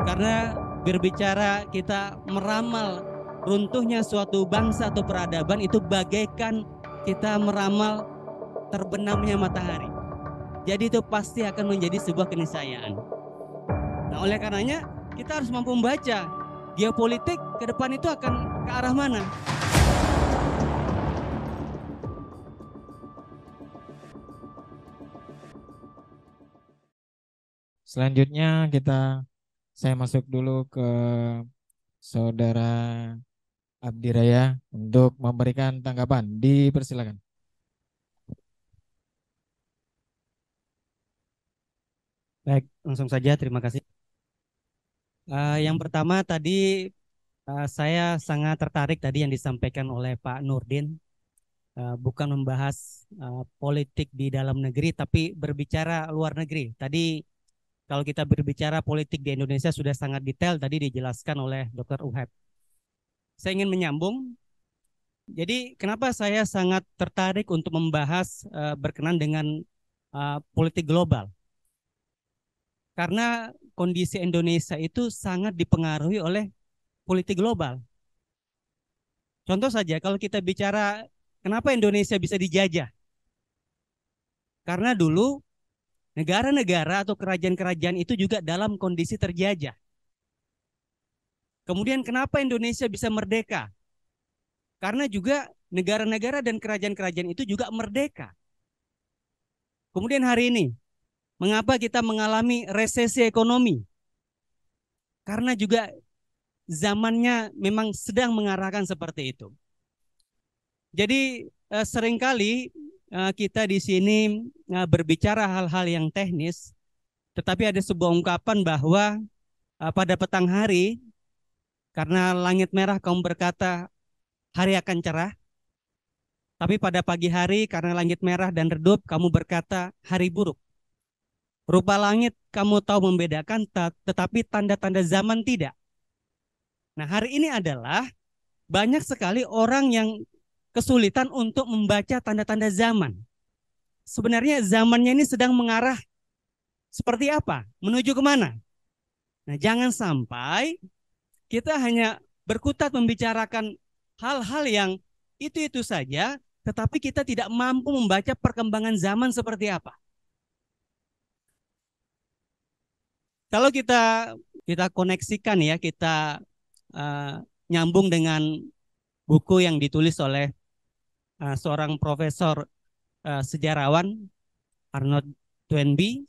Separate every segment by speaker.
Speaker 1: Karena berbicara kita meramal runtuhnya suatu bangsa atau peradaban itu bagaikan kita meramal terbenamnya matahari. Jadi itu pasti akan menjadi sebuah keniscayaan. Nah, oleh karenanya kita harus mampu membaca geopolitik ke depan itu akan ke arah mana.
Speaker 2: Selanjutnya saya masuk dulu ke Saudara Abdiraya untuk memberikan tanggapan. Dipersilakan.
Speaker 1: Baik, langsung saja terima kasih. Yang pertama tadi saya sangat tertarik tadi yang disampaikan oleh Pak Nurdin, bukan membahas politik di dalam negeri tapi berbicara luar negeri. Tadi kalau kita berbicara politik di Indonesia sudah sangat detail tadi dijelaskan oleh Dr. Uheb. Saya ingin menyambung. Jadi kenapa saya sangat tertarik untuk membahas berkenan dengan politik global? Karena kondisi Indonesia itu sangat dipengaruhi oleh politik global. Contoh saja kalau kita bicara kenapa Indonesia bisa dijajah? Karena dulu negara-negara atau kerajaan-kerajaan itu juga dalam kondisi terjajah. Kemudian kenapa Indonesia bisa merdeka? Karena juga negara-negara dan kerajaan-kerajaan itu juga merdeka. Kemudian hari ini, mengapa kita mengalami resesi ekonomi? Karena juga zamannya memang sedang mengarahkan seperti itu. Jadi seringkali kita di sini berbicara hal-hal yang teknis, tetapi ada sebuah ungkapan bahwa pada petang hari, karena langit merah kaum berkata hari akan cerah, tapi pada pagi hari karena langit merah dan redup kamu berkata hari buruk. Rupa langit kamu tahu membedakan, tetapi tanda-tanda zaman tidak. Nah, hari ini adalah banyak sekali orang yang kesulitan untuk membaca tanda-tanda zaman. Sebenarnya zamannya ini sedang mengarah seperti apa? Menuju kemana? Nah, jangan sampai kita hanya berkutat membicarakan hal-hal yang itu-itu saja, tetapi kita tidak mampu membaca perkembangan zaman seperti apa. Kalau kita koneksikan ya, kita uh, nyambung dengan buku yang ditulis oleh seorang profesor sejarawan Arnold Toynbee.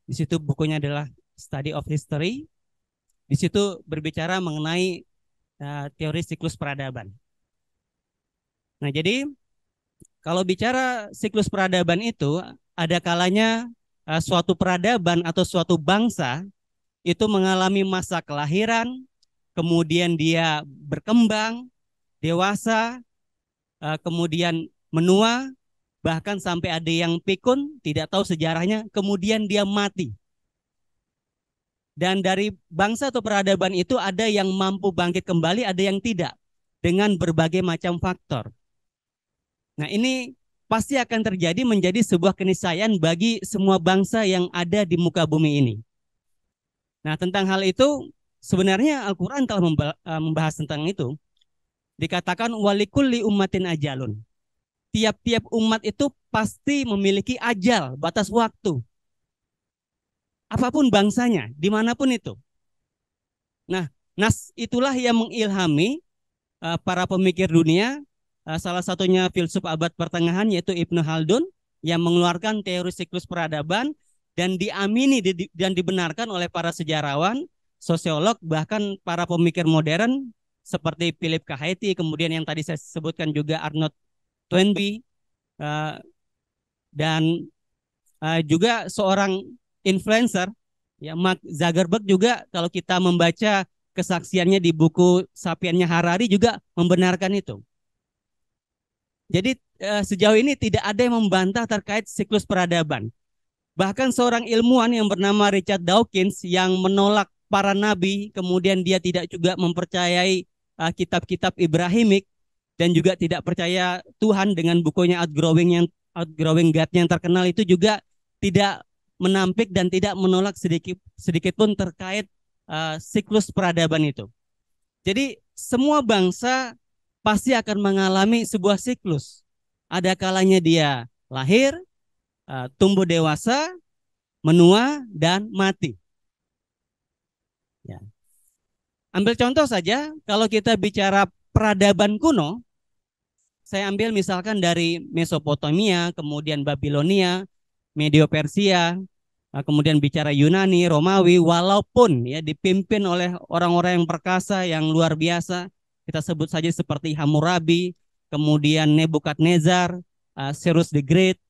Speaker 1: Di situ bukunya adalah Study of History. Di situ berbicara mengenai teori siklus peradaban. Nah, jadi kalau bicara siklus peradaban itu ada kalanya suatu peradaban atau suatu bangsa itu mengalami masa kelahiran, kemudian dia berkembang, dewasa, kemudian menua, bahkan sampai ada yang pikun, tidak tahu sejarahnya, kemudian dia mati. Dan dari bangsa atau peradaban itu ada yang mampu bangkit kembali, ada yang tidak, dengan berbagai macam faktor. Nah, ini pasti akan terjadi menjadi sebuah keniscayaan bagi semua bangsa yang ada di muka bumi ini. Nah, tentang hal itu, sebenarnya Al-Quran telah membahas tentang itu. Dikatakan walikulli ummatin ajalun. Tiap-tiap umat itu pasti memiliki ajal, batas waktu. Apapun bangsanya, dimanapun itu. Nah, nas itulah yang mengilhami para pemikir dunia, salah satunya filsuf abad pertengahan yaitu Ibnu Khaldun yang mengeluarkan teori siklus peradaban dan diamini dan dibenarkan oleh para sejarawan, sosiolog, bahkan para pemikir modern seperti Philip K. Haiti, kemudian yang tadi saya sebutkan juga Arnold Toynbee, dan juga seorang influencer, ya Mark Zuckerberg juga kalau kita membaca kesaksiannya di buku Sapiennya Harari juga membenarkan itu. Jadi sejauh ini tidak ada yang membantah terkait siklus peradaban. Bahkan seorang ilmuwan yang bernama Richard Dawkins yang menolak para nabi, kemudian dia tidak juga mempercayai kitab-kitab Ibrahimik dan juga tidak percaya Tuhan dengan bukunya Outgrowing God yang terkenal itu juga tidak menampik dan tidak menolak sedikit pun terkait siklus peradaban itu. Jadi semua bangsa pasti akan mengalami sebuah siklus. Ada kalanya dia lahir, tumbuh dewasa, menua, dan mati. Ya. Ambil contoh saja, kalau kita bicara peradaban kuno, saya ambil misalkan dari Mesopotamia, kemudian Babilonia, Medio-Persia, kemudian bicara Yunani, Romawi, walaupun ya dipimpin oleh orang-orang yang perkasa, yang luar biasa, kita sebut saja seperti Hammurabi, kemudian Nebukadnezar, Cyrus the Great,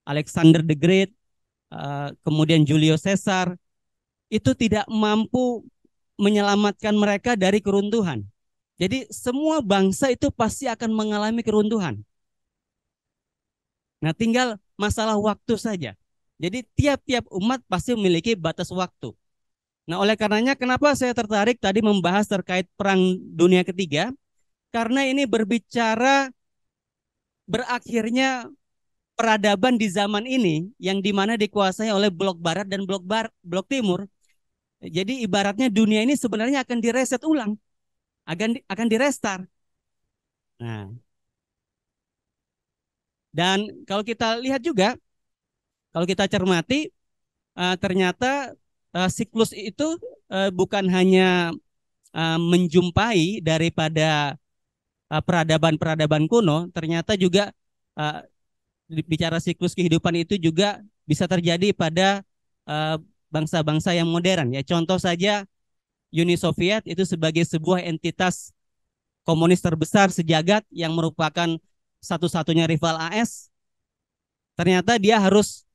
Speaker 1: Alexander the Great, kemudian Julius Caesar, itu tidak mampu menyelamatkan mereka dari keruntuhan. Jadi semua bangsa itu pasti akan mengalami keruntuhan. Nah, tinggal masalah waktu saja. Jadi tiap-tiap umat pasti memiliki batas waktu. Nah, oleh karenanya kenapa saya tertarik tadi membahas terkait Perang Dunia Ketiga? Karena ini berbicara berakhirnya peradaban di zaman ini yang dimana dikuasai oleh blok barat dan blok timur. Jadi ibaratnya dunia ini sebenarnya akan direset ulang, akan direstart. Nah, dan kalau kita lihat juga, kalau kita cermati, ternyata siklus itu bukan hanya menjumpai daripada peradaban-peradaban kuno, ternyata juga uh, bicara siklus kehidupan itu juga bisa terjadi pada bangsa-bangsa yang modern. Ya, contoh saja Uni Soviet itu sebagai sebuah entitas komunis terbesar sejagat yang merupakan satu-satunya rival AS, ternyata dia harus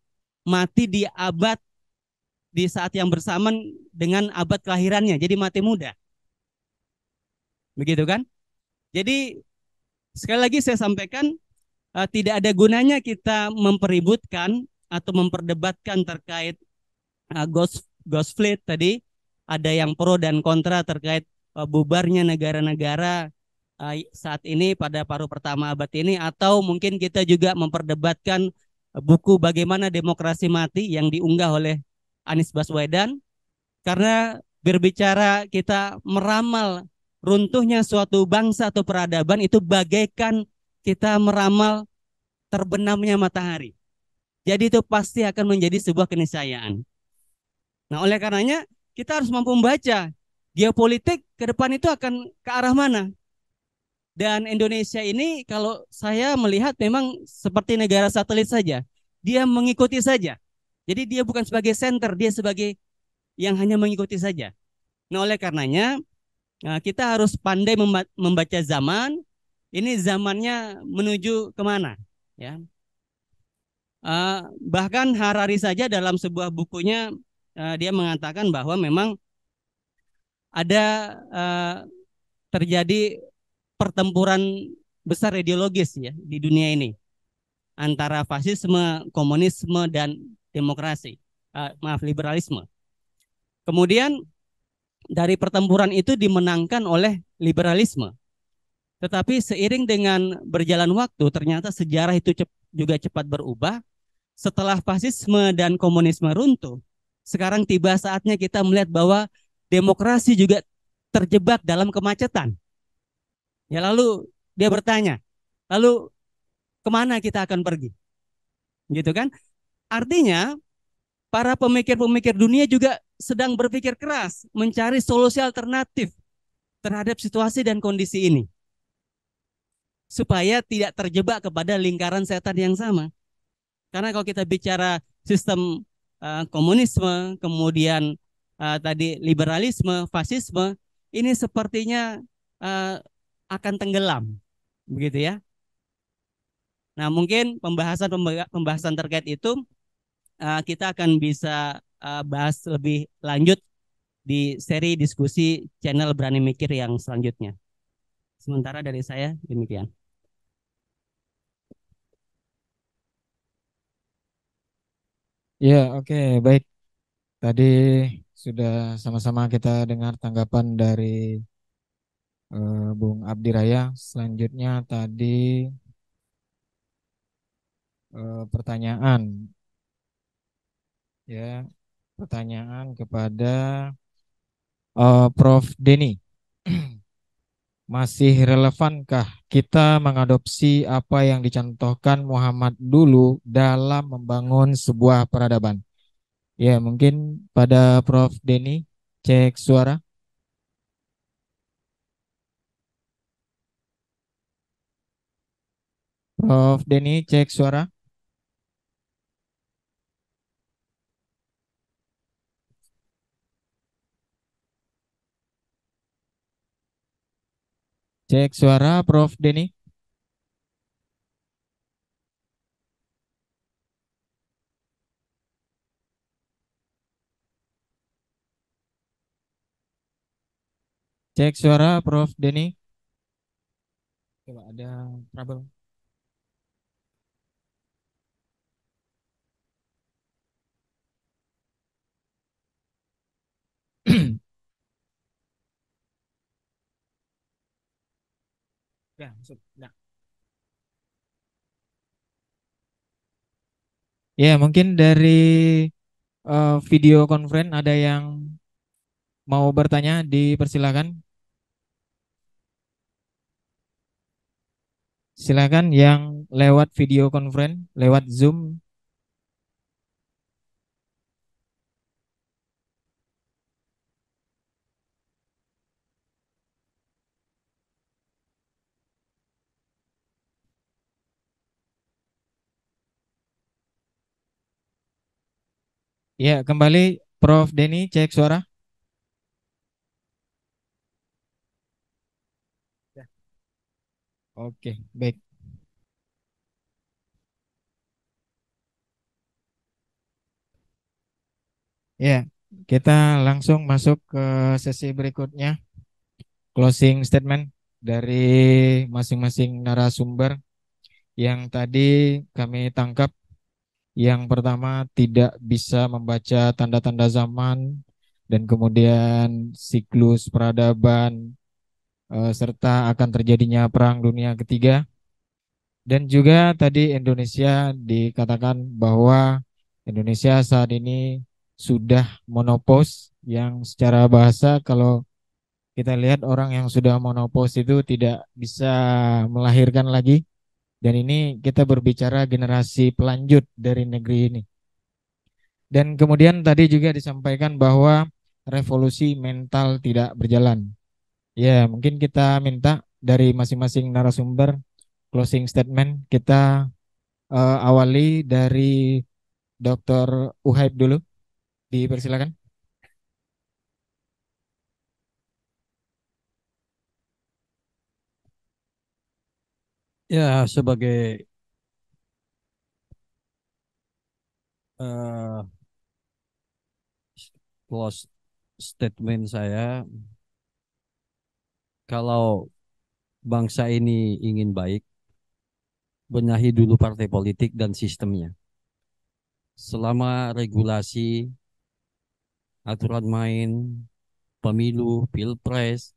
Speaker 1: mati di saat yang bersamaan dengan abad kelahirannya, jadi mati muda. Begitu kan? Jadi sekali lagi saya sampaikan, tidak ada gunanya kita mempeributkan atau memperdebatkan terkait Ghost Fleet tadi. Ada yang pro dan kontra terkait bubarnya negara-negara saat ini pada paruh pertama abad ini, atau mungkin kita juga memperdebatkan buku Bagaimana Demokrasi Mati yang diunggah oleh Anies Baswedan, karena berbicara kita meramal runtuhnya suatu bangsa atau peradaban itu bagaikan kita meramal terbenamnya matahari. Jadi itu pasti akan menjadi sebuah keniscayaan. Nah, oleh karenanya kita harus mampu membaca geopolitik ke depan itu akan ke arah mana. Dan Indonesia ini kalau saya melihat memang seperti negara satelit saja. Dia mengikuti saja. Jadi dia bukan sebagai center, dia sebagai yang hanya mengikuti saja. Nah, oleh karenanya kita harus pandai membaca zaman. Ini zamannya menuju kemana? Ya, bahkan Harari saja dalam sebuah bukunya dia mengatakan bahwa memang ada terjadi pertempuran besar ideologis ya di dunia ini antara fasisme, komunisme dan demokrasi. Maaf, liberalisme. Kemudian dari pertempuran itu dimenangkan oleh liberalisme. Tetapi seiring dengan berjalan waktu, ternyata sejarah itu juga cepat berubah. Setelah fasisme dan komunisme runtuh, sekarang tiba saatnya kita melihat bahwa demokrasi juga terjebak dalam kemacetan. Ya, lalu dia bertanya, lalu kemana kita akan pergi? Gitu kan? Artinya para pemikir-pemikir dunia juga sedang berpikir keras mencari solusi alternatif terhadap situasi dan kondisi ini supaya tidak terjebak kepada lingkaran setan yang sama. Karena kalau kita bicara sistem komunisme, kemudian tadi liberalisme, fasisme, ini sepertinya uh, akan tenggelam, begitu ya. Nah, mungkin pembahasan terkait itu kita akan bisa bahas lebih lanjut di seri diskusi channel Berani Mikir yang selanjutnya. Sementara dari saya demikian.
Speaker 2: Ya, oke, baik. Tadi sudah sama-sama kita dengar tanggapan dari Bung Abdi Raya. Selanjutnya tadi pertanyaan, ya, pertanyaan kepada Prof. Denny, masih relevankah kita mengadopsi apa yang dicontohkan Muhammad dulu dalam membangun sebuah peradaban? Ya, mungkin pada Prof. Denny, cek suara. Prof. Denny, cek suara. Cek suara, Prof. Denny. Cek suara, Prof. Denny. Coba ada trouble. Ya, masuk. Nah. Ya, mungkin dari video conference ada yang mau bertanya, dipersilakan. Silakan yang lewat video conference, lewat Zoom. Ya, kembali Prof. Denny, cek suara. Ya. Oke, baik. Ya, kita langsung masuk ke sesi berikutnya, closing statement dari masing-masing narasumber yang tadi kami tangkap. Yang pertama, tidak bisa membaca tanda-tanda zaman dan kemudian siklus peradaban serta akan terjadinya Perang Dunia Ketiga. Dan juga tadi Indonesia dikatakan bahwa Indonesia saat ini sudah monopause, yang secara bahasa kalau kita lihat orang yang sudah monopause itu tidak bisa melahirkan lagi. Dan ini kita berbicara generasi pelanjut dari negeri ini. Dan kemudian tadi juga disampaikan bahwa revolusi mental tidak berjalan. Ya, mungkin kita minta dari masing-masing narasumber closing statement. Kita awali dari Dr. Uhaib dulu. Dipersilakan.
Speaker 3: Ya, sebagai eh, close statement saya, kalau bangsa ini ingin baik, benahi dulu partai politik dan sistemnya. Selama regulasi, aturan main, pemilu, pilpres,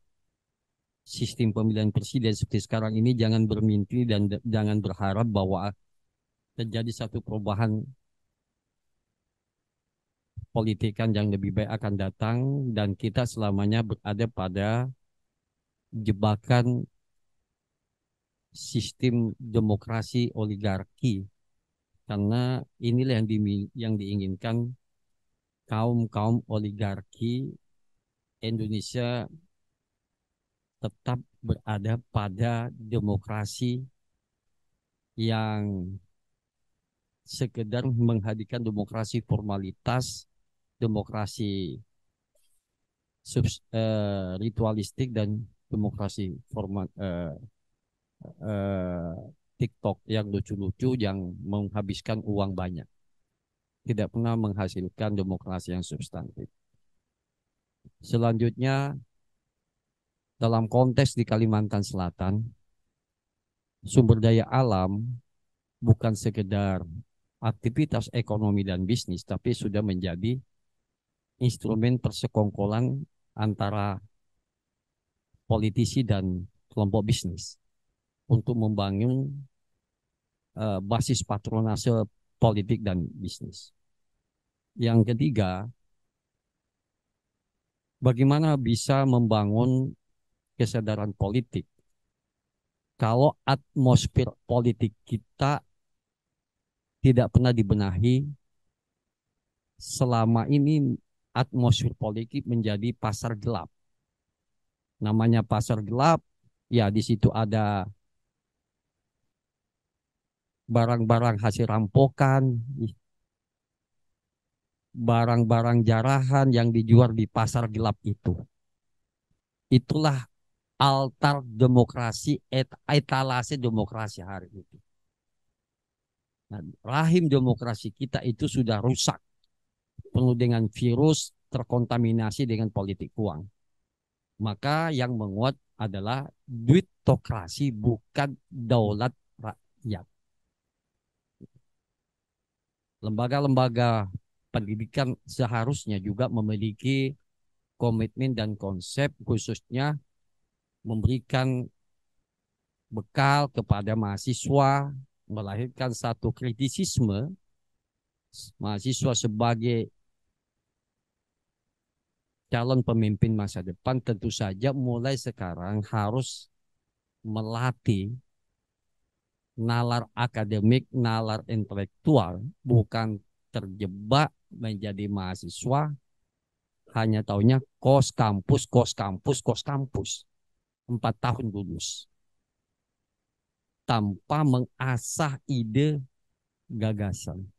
Speaker 3: sistem pemilihan presiden seperti sekarang ini jangan bermimpi dan jangan berharap bahwa terjadi satu perubahan politikan yang lebih baik akan datang dan kita selamanya berada pada jebakan sistem demokrasi oligarki karena inilah yang diinginkan kaum oligarki Indonesia tetap berada pada demokrasi yang sekedar menghadirkan demokrasi formalitas, demokrasi ritualistik dan demokrasi formal eh, TikTok yang lucu-lucu yang menghabiskan uang banyak, tidak pernah menghasilkan demokrasi yang substantif. Selanjutnya, dalam konteks di Kalimantan Selatan, sumber daya alam bukan sekedar aktivitas ekonomi dan bisnis, tapi sudah menjadi instrumen persekongkolan antara politisi dan kelompok bisnis untuk membangun basis patronase politik dan bisnis. Yang ketiga, bagaimana bisa membangun kesadaran politik kalau atmosfer politik kita tidak pernah dibenahi. Selama ini atmosfer politik menjadi pasar gelap. Namanya pasar gelap, ya di situ ada barang-barang hasil rampokan, barang-barang jarahan yang dijual di pasar gelap itu. Itulah altar demokrasi, etalase demokrasi hari ini. Nah, rahim demokrasi kita itu sudah rusak, penuh dengan virus, terkontaminasi dengan politik uang. Maka yang menguat adalah duitokrasi, bukan daulat rakyat. Lembaga-lembaga pendidikan seharusnya juga memiliki komitmen dan konsep, khususnya memberikan bekal kepada mahasiswa, melahirkan satu kritisisme mahasiswa sebagai calon pemimpin masa depan. Tentu saja mulai sekarang harus melatih nalar akademik, nalar intelektual, bukan terjebak menjadi mahasiswa hanya taunya kos kampus, kos kampus, kos kampus. 4 tahun lulus. Tanpa mengasah ide gagasan.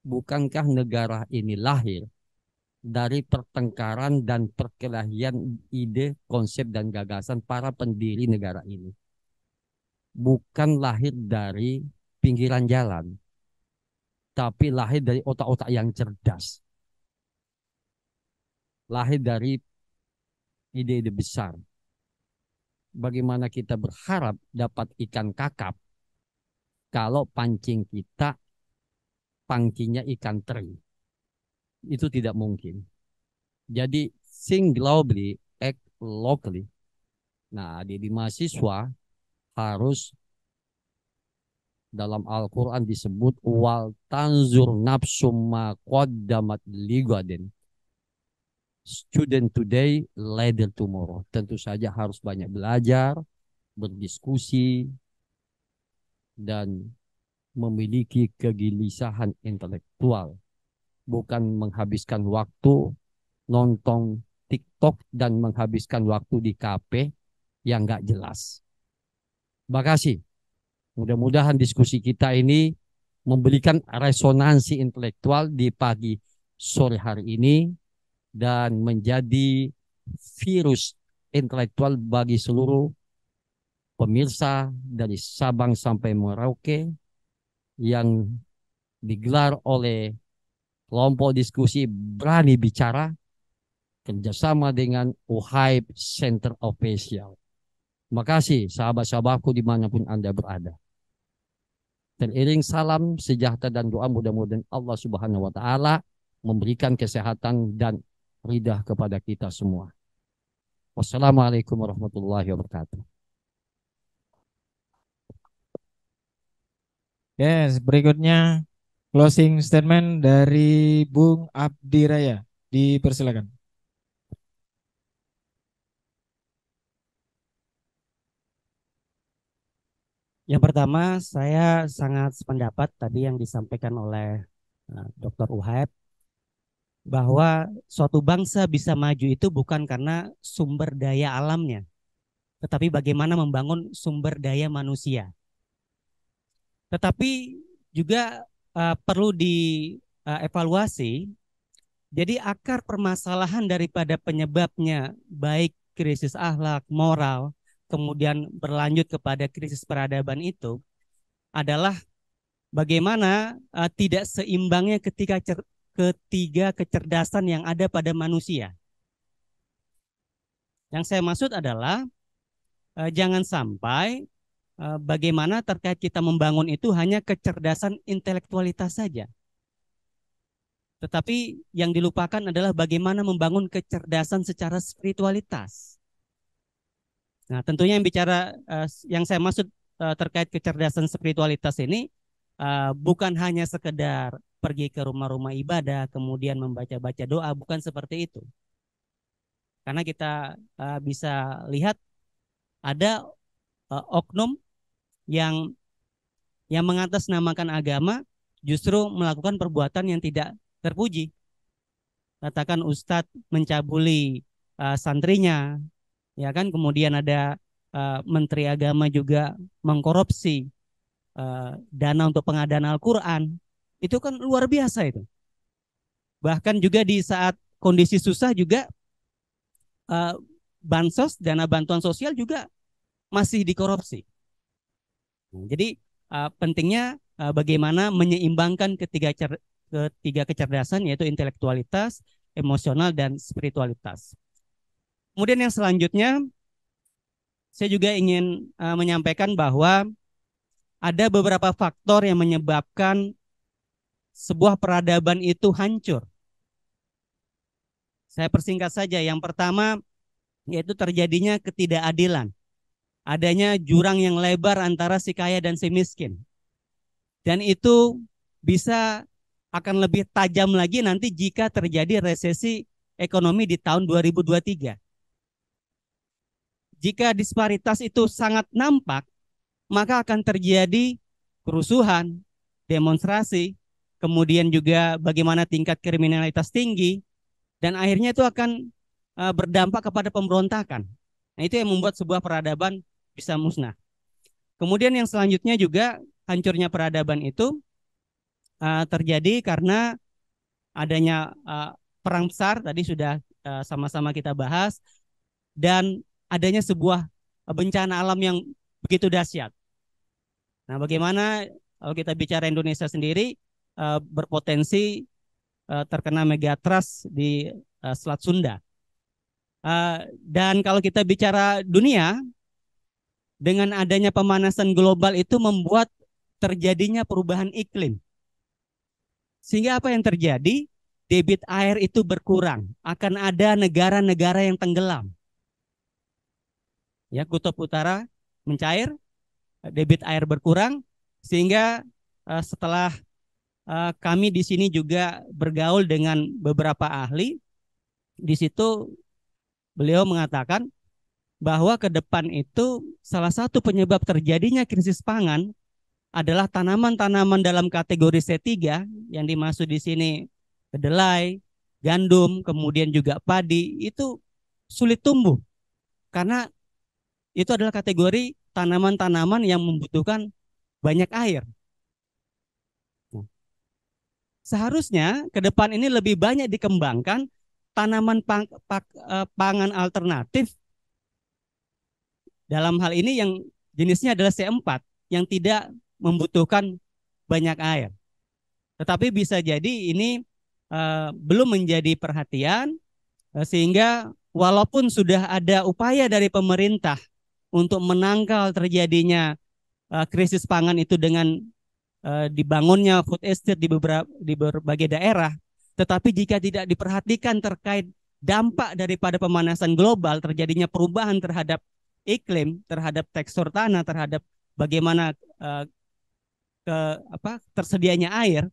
Speaker 3: Bukankah negara ini lahir dari pertengkaran dan perkelahian ide, konsep, dan gagasan para pendiri negara ini? Bukan lahir dari pinggiran jalan, tapi lahir dari otak-otak yang cerdas. Lahir dari ide-ide besar. Bagaimana kita berharap dapat ikan kakap kalau pancing kita pancingnya ikan teri? Itu tidak mungkin. Jadi think globally, act locally. Nah, di mahasiswa harus, dalam Al-Quran disebut wal tanzur nafsum ma qaddamat ligadin. Student today, leader tomorrow. Tentu saja harus banyak belajar, berdiskusi, dan memiliki kegelisahan intelektual. Bukan menghabiskan waktu nonton TikTok dan menghabiskan waktu di kafe yang nggak jelas. Terima kasih. Mudah-mudahan diskusi kita ini memberikan resonansi intelektual di pagi sore hari ini dan menjadi virus intelektual bagi seluruh pemirsa dari Sabang sampai Merauke yang digelar oleh kelompok diskusi berani bicara kerjasama dengan UHAIP Center of Asia. Terima kasih sahabat-sahabatku dimanapun Anda berada. Teriring salam sejahtera dan doa, mudah-mudahan Allah Subhanahu wa Ta'ala memberikan kesehatan dan ridha kepada kita semua. Wassalamualaikum warahmatullahi wabarakatuh.
Speaker 2: Yes, berikutnya closing statement dari Bung Abdi Raya. Dipersilakan.
Speaker 1: Yang pertama, saya sangat sependapat tadi yang disampaikan oleh Dr. Uhaib, bahwa suatu bangsa bisa maju itu bukan karena sumber daya alamnya, tetapi bagaimana membangun sumber daya manusia. Tetapi juga perlu dievaluasi. Jadi akar permasalahan daripada penyebabnya baik krisis akhlak, moral, kemudian berlanjut kepada krisis peradaban itu adalah bagaimana tidak seimbangnya ketiga kecerdasan yang ada pada manusia. Yang saya maksud adalah jangan sampai bagaimana terkait kita membangun itu hanya kecerdasan intelektualitas saja. Tetapi yang dilupakan adalah bagaimana membangun kecerdasan secara spiritualitas. Nah, tentunya yang saya maksud terkait kecerdasan spiritualitas ini bukan hanya sekedar pergi ke rumah-rumah ibadah kemudian membaca-baca doa, bukan seperti itu. Karena kita bisa lihat ada oknum yang mengatasnamakan agama justru melakukan perbuatan yang tidak terpuji. Katakan Ustadz mencabuli santrinya, ya kan? Kemudian ada Menteri Agama juga mengkorupsi dana untuk pengadaan Al-Quran. Itu kan luar biasa itu. Bahkan juga di saat kondisi susah juga bansos, dana bantuan sosial juga masih dikorupsi. Jadi pentingnya bagaimana menyeimbangkan ketiga kecerdasan, yaitu intelektualitas, emosional, dan spiritualitas. Kemudian yang selanjutnya, saya juga ingin menyampaikan bahwa ada beberapa faktor yang menyebabkan sebuah peradaban itu hancur. Saya persingkat saja. Yang pertama, yaitu terjadinya ketidakadilan. Adanya jurang yang lebar antara si kaya dan si miskin. Dan itu bisa akan lebih tajam lagi nanti jika terjadi resesi ekonomi di tahun 2023. Jika disparitas itu sangat nampak, maka akan terjadi kerusuhan, demonstrasi, kemudian juga bagaimana tingkat kriminalitas tinggi, dan akhirnya itu akan berdampak kepada pemberontakan. Nah, itu yang membuat sebuah peradaban bisa musnah. Kemudian yang selanjutnya juga hancurnya peradaban itu terjadi karena adanya perang besar, tadi sudah sama-sama kita bahas, dan adanya sebuah bencana alam yang begitu dahsyat. Nah, bagaimana kalau kita bicara Indonesia sendiri berpotensi terkena megatrust di Selat Sunda. Dan kalau kita bicara dunia, dengan adanya pemanasan global itu membuat terjadinya perubahan iklim. Sehingga apa yang terjadi? Debit air itu berkurang. Akan ada negara-negara yang tenggelam. Ya, kutub utara mencair, debit air berkurang, sehingga setelah kami di sini juga bergaul dengan beberapa ahli, di situ beliau mengatakan bahwa ke depan itu salah satu penyebab terjadinya krisis pangan adalah tanaman-tanaman dalam kategori C3 yang dimaksud di sini kedelai, gandum, kemudian juga padi itu sulit tumbuh karena itu adalah kategori tanaman-tanaman yang membutuhkan banyak air. Seharusnya ke depan ini lebih banyak dikembangkan tanaman pangan alternatif. Dalam hal ini yang jenisnya adalah C4 yang tidak membutuhkan banyak air. Tetapi bisa jadi ini belum menjadi perhatian sehingga walaupun sudah ada upaya dari pemerintah untuk menangkal terjadinya krisis pangan itu dengan dibangunnya food estate di berbagai daerah, tetapi jika tidak diperhatikan terkait dampak daripada pemanasan global, terjadinya perubahan terhadap iklim, terhadap tekstur tanah, terhadap bagaimana tersedianya air,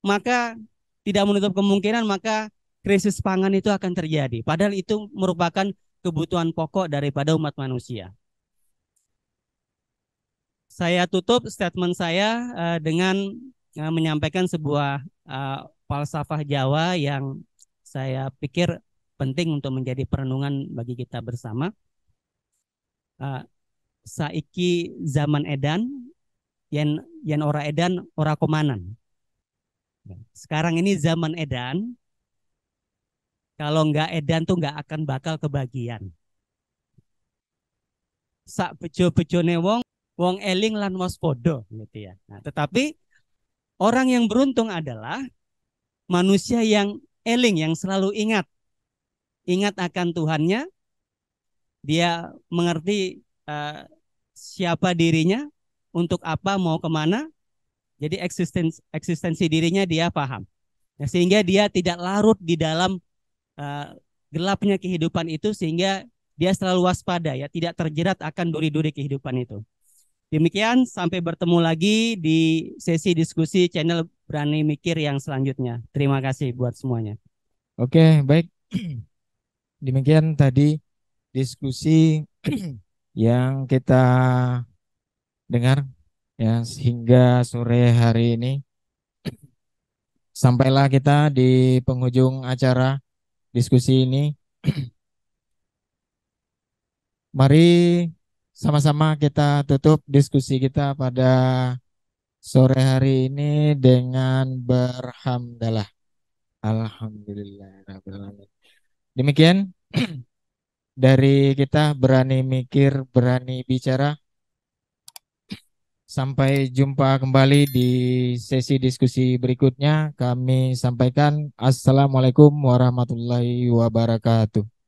Speaker 1: maka tidak menutup kemungkinan maka krisis pangan itu akan terjadi. Padahal itu merupakan kebutuhan pokok daripada umat manusia. Saya tutup statement saya dengan menyampaikan sebuah falsafah Jawa yang saya pikir penting untuk menjadi perenungan bagi kita bersama. Saiki zaman edan, yen ora edan ora komanan. Sekarang ini zaman edan, kalau nggak edan tuh nggak akan bakal kebagian. Sak bejo-bejone wong eling lan waspada gitu ya. Nah, tetapi orang yang beruntung adalah manusia yang eling, yang selalu ingat akan Tuhannya. Dia mengerti siapa dirinya, untuk apa, mau kemana. Jadi eksistensi dirinya dia paham. Nah, sehingga dia tidak larut di dalam gelapnya kehidupan itu, sehingga dia selalu waspada, ya, tidak terjerat akan duri-duri kehidupan itu. Demikian, sampai bertemu lagi di sesi diskusi channel Berani Mikir yang selanjutnya. Terima kasih buat semuanya.
Speaker 2: Oke, baik. Demikian tadi diskusi yang kita dengar ya hingga sore hari ini. Sampailah kita di penghujung acara diskusi ini. Mari sama-sama kita tutup diskusi kita pada sore hari ini dengan berhamdalah. Alhamdulillahirrahmanirrahim. Demikian dari kita berani mikir, berani bicara. Sampai jumpa kembali di sesi diskusi berikutnya. Kami sampaikan Assalamualaikum warahmatullahi wabarakatuh.